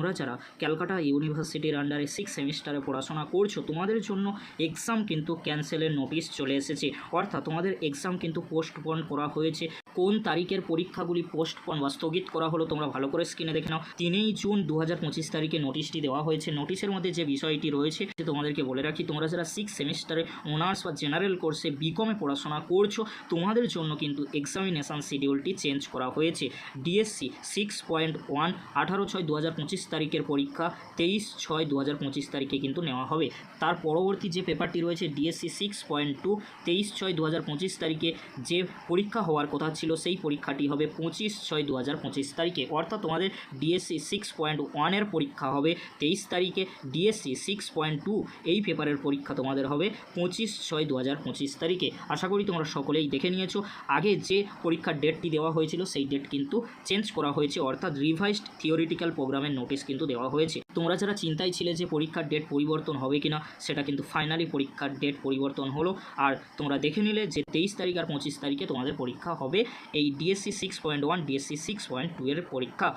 তোমরা যারা ক্যালকাটা ইউনিভার্সিটির আন্ডারে 6 সেমিস্টারে পড়াশোনা করছো তোমাদের জন্য এক্সাম কিন্তু ক্যান্সেলের নোটিশ চলে এসেছে, অর্থাৎ তোমাদের এক্সাম কিন্তু পোস্টপোন করা হয়েছে। কোন তারিখের পরীক্ষাগুলি পোস্টপোন বা স্থগিত করা হলো তোমরা ভালো করে স্ক্রিনে দেখে নাও। 3 জুন 2025 তারিখে নোটিশটি দেওয়া হয়েছে। নোটিশের মধ্যে যে বিষয়টি রয়েছে তোমাদেরকে বলে রাখি, তোমরা যারা 6 সেমিস্টারে অনার্স বা জেনারেল কোর্সে বিকমে পড়াশোনা করছো তোমাদের জন্য কিন্তু এক্সামিনেশান শিডিউলটি চেঞ্জ করা হয়েছে। ডিএসসি 6.1 18/6/2025 তারিখের পরীক্ষা 23/6/2025 তারিখে কিন্তু নেওয়া হবে। তার পরবর্তী যে পেপারটি রয়েছে ডিএসসি 6.2 23/6/2025 তারিখে যে পরীক্ষা হওয়ার কথা ছিল সেই পরীক্ষাটি হবে 25/6/2025 তারিখে, অর্থাৎ তোমাদের ডিএসসি 6.1 পরীক্ষা হবে 23 তারিখে, ডিএসসি 6.2 এই পেপারের পরীক্ষা তোমাদের হবে 25/6/2025 তারিখে। আশা করি তোমরা সকলেই দেখে নিয়েছো। আগে যে পরীক্ষার ডেটটি দেওয়া হয়েছিল সেই ডেট কিন্তু চেঞ্জ করা হয়েছে, অর্থাৎ রিভাইজড থিওরিটিক্যাল প্রোগ্রামের নোটিশ কিন্তু দেওয়া হয়েছে। তোমরা যারা চিন্তায় ছিলে যে পরীক্ষার ডেট পরিবর্তন হবে কিনা, সেটা কিন্তু ফাইনালি পরীক্ষার ডেট পরিবর্তন হলো। আর তোমরা দেখে নিলে যে 23 তারিখ আর 25 তারিখে তোমাদের পরীক্ষা হবে এই ডিএসসি 6.1 ডিএসসি 6.2 এর পরীক্ষা।